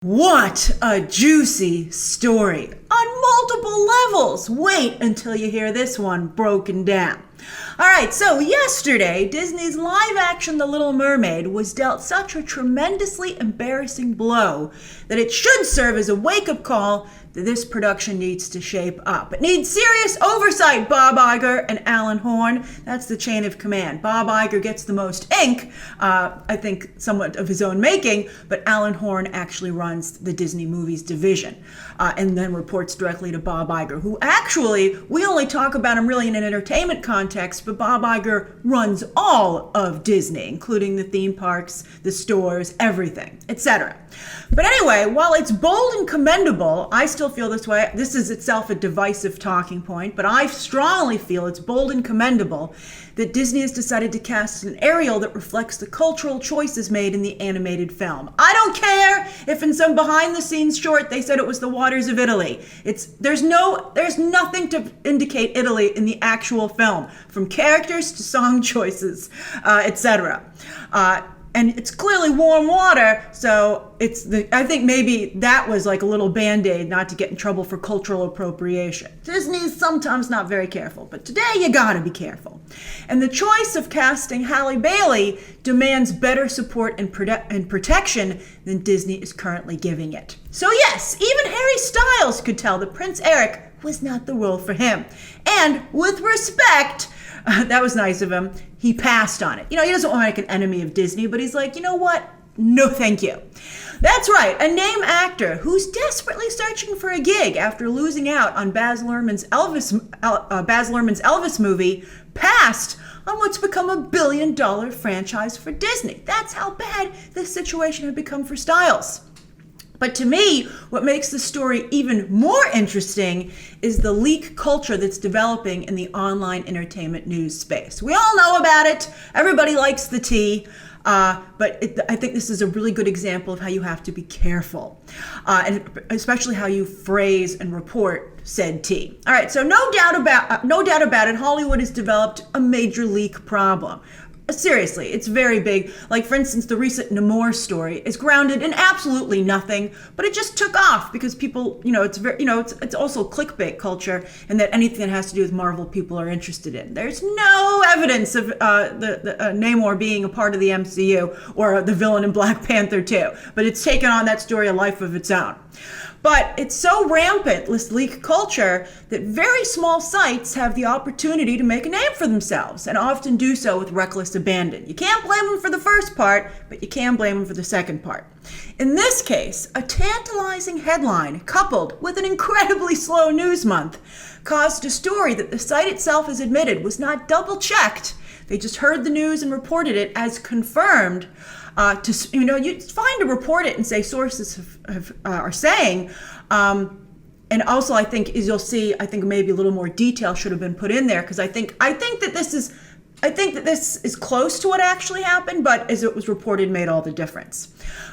What a juicy story on multiple levels. Wait until you hear this one broken down. All right, so yesterday, Disney's live action The Little Mermaid was dealt such a tremendously embarrassing blow that it should serve as a wake-up call that this production needs to shape up. It needs serious oversight, Bob Iger and Alan Horn. That's the chain of command. Bob Iger gets the most ink, I think somewhat of his own making, but Alan Horn actually runs the Disney Movies division and then reports directly to Bob Iger, who actually, we only talk about him really in an entertainment context, but Bob Iger runs all of Disney, including the theme parks, the stores, everything, etc. But anyway, while it's bold and commendable, I still feel this way. This is itself a divisive talking point, but I strongly feel it's bold and commendable that Disney has decided to cast an Ariel that reflects the cultural choices made in the animated film. I don't care if in some behind-the-scenes short they said it was the waters of Italy. There's nothing to indicate Italy in the actual film, from characters to song choices, etc. And it's clearly warm water, so I think maybe that was like a little band-aid not to get in trouble for cultural appropriation. Disney's sometimes not very careful, but today you gotta be careful. And the choice of casting Halle Bailey demands better support and protection than Disney is currently giving it. So yes, even Harry Styles could tell that Prince Eric was not the role for him. And with respect, that was nice of him, he passed on it. He doesn't want to make an enemy of Disney, but he's like, you know what? No, thank you. That's right, a name actor who's desperately searching for a gig after losing out on Baz Luhrmann's Elvis movie passed on what's become a billion-dollar franchise for Disney. That's how bad this situation had become for Styles. But to me, what makes the story even more interesting is the leak culture that's developing in the online entertainment news space. We all know about it. Everybody likes the tea. But I think this is a really good example of how you have to be careful, and especially how you phrase and report said tea. All right, so no doubt about it, Hollywood has developed a major leak problem. Seriously, it's very big. Like, for instance, the recent Namor story is grounded in absolutely nothing, but it just took off because people, it's also clickbait culture, and that anything that has to do with Marvel people are interested in. There's no evidence of Namor being a part of the MCU or the villain in Black Panther 2, but it's taken on that story a life of its own. But it's so rampant, this leak culture, that very small sites have the opportunity to make a name for themselves, and often do so with reckless abandon. You can't blame them for the first part, but you can blame them for the second part. In this case, a tantalizing headline coupled with an incredibly slow news month caused a story that the site itself has admitted was not double-checked. They just heard the news and reported it as confirmed. You fine to report it and say sources are saying, and also I think as you'll see, I think maybe a little more detail should have been put in there, because I think that this is close to what actually happened, but as it was reported, made all the difference.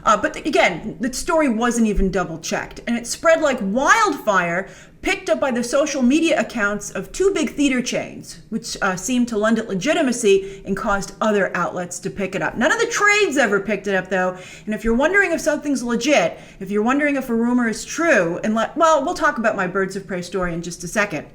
But again, the story wasn't even double checked, and it spread like wildfire, picked up by the social media accounts of two big theater chains, which seemed to lend it legitimacy and caused other outlets to pick it up. None of the trades ever picked it up, though. And if you're wondering if something's legit, if you're wondering if a rumor is true, we'll talk about my Birds of Prey story in just a second.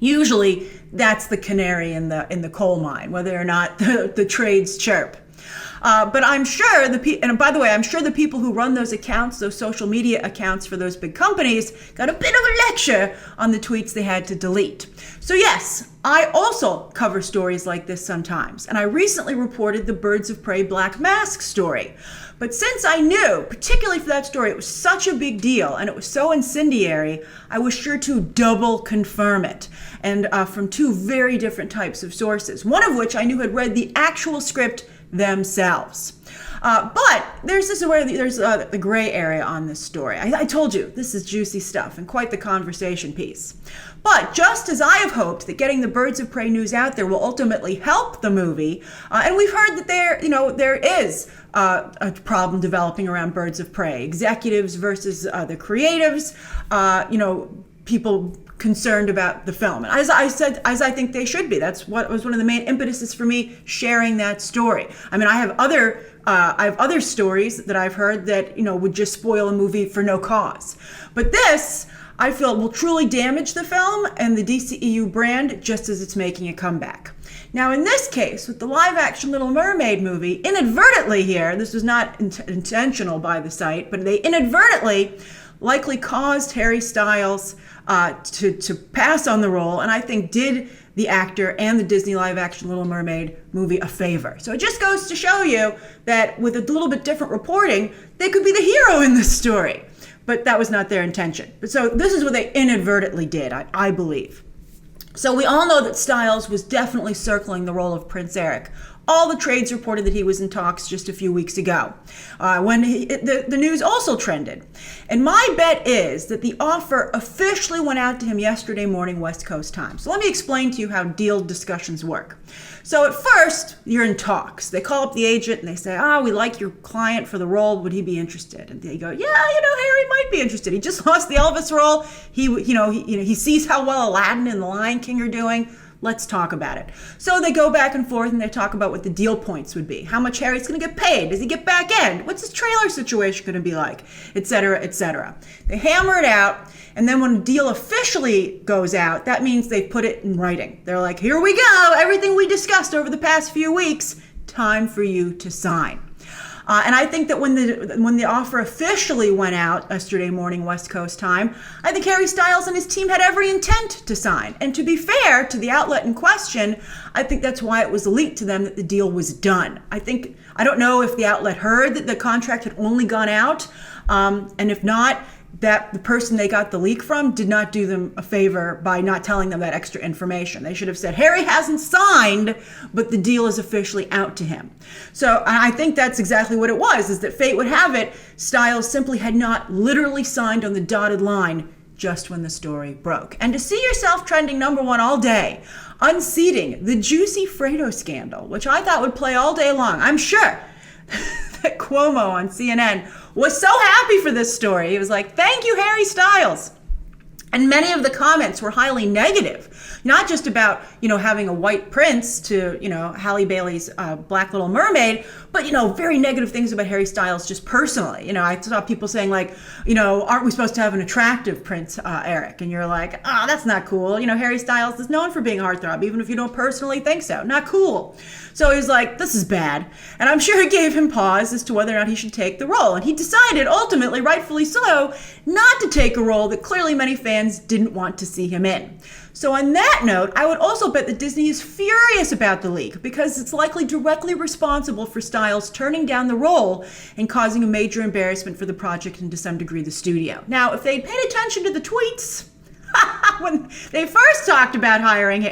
Usually, that's the canary in the coal mine, whether or not the trades chirp. But I'm sure and by the way, I'm sure the people who run those accounts, those social media accounts for those big companies, got a bit of a lecture on the tweets they had to delete. So yes, I also cover stories like this sometimes, and I recently reported the Birds of Prey Black Mask story. But since I knew, particularly for that story, it was such a big deal and it was so incendiary, I was sure to double confirm it, and from two very different types of sources, one of which I knew had read the actual script themselves. But there's the gray area on this story. I told you, this is juicy stuff and quite the conversation piece. But just as I have hoped that getting the Birds of Prey news out there will ultimately help the movie, and we've heard that there is a problem developing around Birds of Prey, executives versus the creatives, people concerned about the film. And as I think they should be. That's what was one of the main impetuses for me sharing that story. I mean, I have other stories that I've heard that, would just spoil a movie for no cause. But this, I feel, will truly damage the film and the DCEU brand just as it's making a comeback. Now, in this case, with the live-action Little Mermaid movie, inadvertently here, this was not intentional by the site, but they inadvertently likely caused Harry Styles to pass on the role, and I think did the actor and the Disney live-action Little Mermaid movie a favor. So it just goes to show you that with a little bit different reporting, they could be the hero in this story. But that was not their intention. But so this is what they inadvertently did, I believe. So we all know that Styles was definitely circling the role of Prince Eric. All the trades reported that he was in talks just a few weeks ago, when the news also trended. And my bet is that the offer officially went out to him yesterday morning, West Coast time. So let me explain to you how deal discussions work. So at first, you're in talks. They call up the agent and they say, we like your client for the role. Would he be interested? And they go, yeah, Harry might be interested. He just lost the Elvis role. He sees how well Aladdin and The Lion King are doing. Let's talk about it. So they go back and forth and they talk about what the deal points would be. How much Harry's going to get paid? Does he get back end? What's his trailer situation going to be like? Et cetera, et cetera. They hammer it out. And then when a deal officially goes out, that means they put it in writing. They're like, here we go. Everything we discussed over the past few weeks, time for you to sign. And I think that when the offer officially went out yesterday morning, West Coast time, I think Harry Styles and his team had every intent to sign. And to be fair to the outlet in question, I think that's why it was leaked to them that the deal was done. I don't know if the outlet heard that the contract had only gone out, and if not, that the person they got the leak from did not do them a favor by not telling them that extra information. They should have said, Harry hasn't signed, but the deal is officially out to him. So I think that's exactly what it was, is that fate would have it, Styles simply had not literally signed on the dotted line just when the story broke. And to see yourself trending #1 all day, unseating the juicy Fredo scandal, which I thought would play all day long. I'm sure that Cuomo on CNN was so happy for this story. He was like, thank you, Harry Styles. And many of the comments were highly negative, not just about, having a white prince to, Halle Bailey's Black Little Mermaid, but, very negative things about Harry Styles just personally. I saw people saying like, aren't we supposed to have an attractive Prince Eric? And you're like, that's not cool. Harry Styles is known for being a heartthrob, even if you don't personally think so. Not cool. So he's like, this is bad. And I'm sure it gave him pause as to whether or not he should take the role. And he decided, ultimately, rightfully so, not to take a role that clearly many fans didn't want to see him in. So on that note, I would also bet that Disney is furious about the leak because it's likely directly responsible for Styles turning down the role and causing a major embarrassment for the project and to some degree the studio. Now, if they'd paid attention to the tweets when they first talked about hiring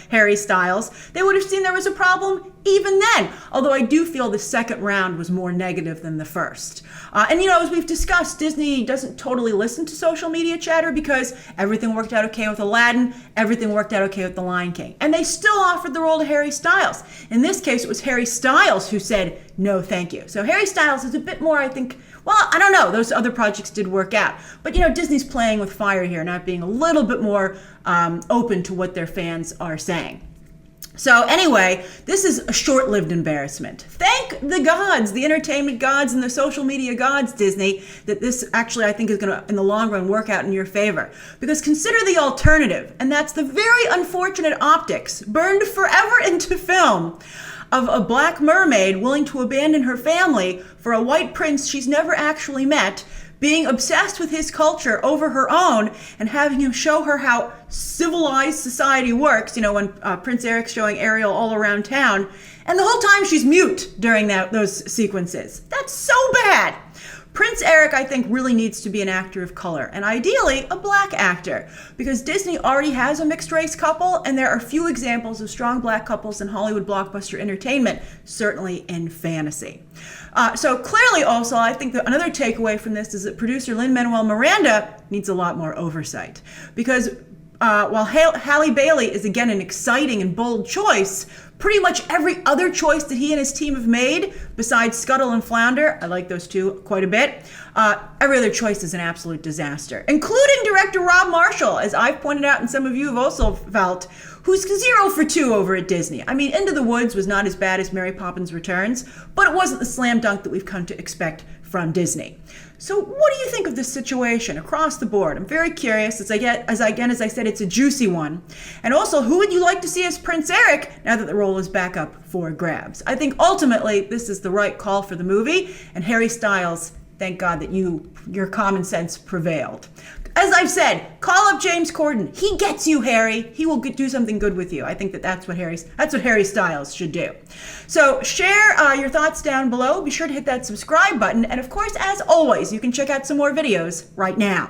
Harry Styles, they would have seen there was a problem even then. Although I do feel the second round was more negative than the first. And as we've discussed, Disney doesn't totally listen to social media chatter because everything worked out okay with Aladdin, everything worked out okay with The Lion King. And they still offered the role to Harry Styles. In this case, it was Harry Styles who said, no, thank you. So Harry Styles is a bit more, I think, well, I don't know. Those other projects did work out. But, Disney's playing with fire here, not being a little bit more open to what their fans are saying. So anyway, this is a short-lived embarrassment. Thank the gods, the entertainment gods and the social media gods, Disney, that this actually I think is going to, in the long run, work out in your favor. Because consider the alternative, and that's the very unfortunate optics burned forever into film of a black mermaid willing to abandon her family for a white prince she's never actually met, being obsessed with his culture over her own and having him show her how civilized society works, when Prince Eric's showing Ariel all around town, and the whole time she's mute during those sequences. That's so bad. Prince Eric, I think, really needs to be an actor of color, and ideally a black actor, because Disney already has a mixed-race couple, and there are few examples of strong black couples in Hollywood blockbuster entertainment, certainly in fantasy. So clearly also, I think that another takeaway from this is that producer Lin-Manuel Miranda needs a lot more oversight, because while Halle Bailey is again an exciting and bold choice, Pretty much every other choice that he and his team have made, besides Scuttle and Flounder, I like those two quite a bit, every other choice is an absolute disaster, including director Rob Marshall, as I've pointed out and some of you have also felt, who's 0 for 2 over at Disney. I mean, Into the Woods was not as bad as Mary Poppins Returns, but it wasn't the slam dunk that we've come to expect from Disney. So what do you think of this situation across the board? I'm very curious, as I said, it's a juicy one. And also, who would you like to see as Prince Eric now that the role is back up for grabs? I think ultimately this is the right call for the movie, and Harry Styles, thank God that your common sense prevailed. As I've said, call up James Corden. He gets you, Harry. He will do something good with you. I think that's what Harry Styles should do. So share your thoughts down below. Be sure to hit that subscribe button. And of course, as always, you can check out some more videos right now.